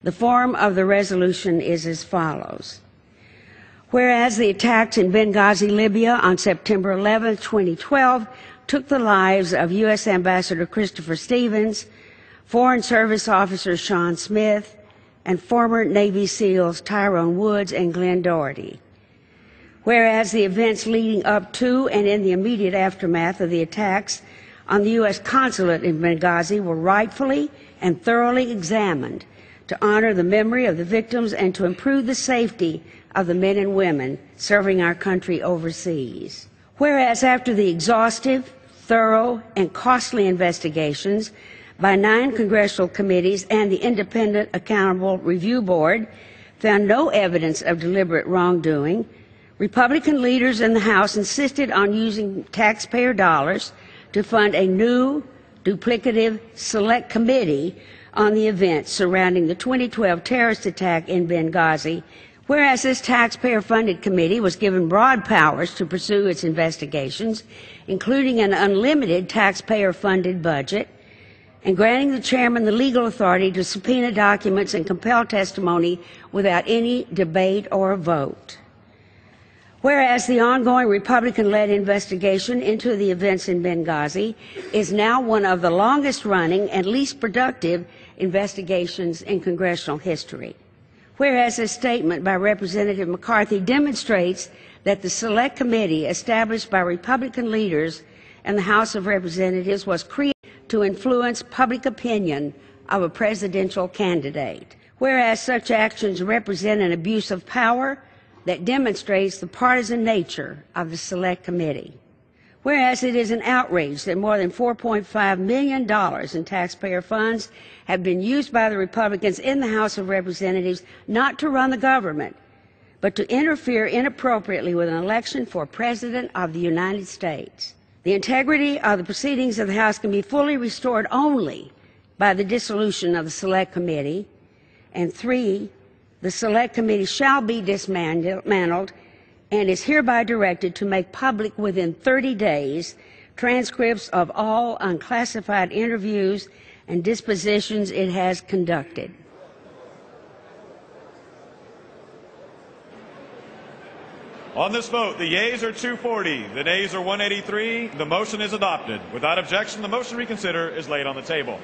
The form of the resolution is as follows. Whereas the attacks in Benghazi, Libya on September 11, 2012 took the lives of U.S. Ambassador Christopher Stevens, Foreign Service Officer Sean Smith, and former Navy SEALs Tyrone Woods and Glenn Doherty. Whereas the events leading up to and in the immediate aftermath of the attacks on the U.S. consulate in Benghazi were rightfully and thoroughly examined to honor the memory of the victims and to improve the safety of the men and women serving our country overseas. Whereas after the exhaustive, thorough, and costly investigations by 9 congressional committees and the Independent Accountable Review Board found no evidence of deliberate wrongdoing, Republican leaders in the House insisted on using taxpayer dollars to fund a new, duplicative select committee on the events surrounding the 2012 terrorist attack in Benghazi. Whereas this taxpayer-funded committee was given broad powers to pursue its investigations, including an unlimited taxpayer-funded budget, and granting the chairman the legal authority to subpoena documents and compel testimony without any debate or vote. Whereas the ongoing Republican-led investigation into the events in Benghazi is now one of the longest-running and least productive investigations in congressional history. Whereas a statement by Representative McCarthy demonstrates that the Select Committee established by Republican leaders in the House of Representatives was created to influence public opinion of a presidential candidate. Whereas such actions represent an abuse of power that demonstrates the partisan nature of the Select Committee. Whereas it is an outrage that more than $4.5 million in taxpayer funds have been used by the Republicans in the House of Representatives not to run the government, but to interfere inappropriately with an election for President of the United States. The integrity of the proceedings of the House can be fully restored only by the dissolution of the Select Committee. And 3, the Select Committee shall be dismantled and is hereby directed to make public within 30 days transcripts of all unclassified interviews and dispositions it has conducted. On this vote, the yeas are 240, the nays are 183. The motion is adopted. Without objection, the motion to reconsider is laid on the table.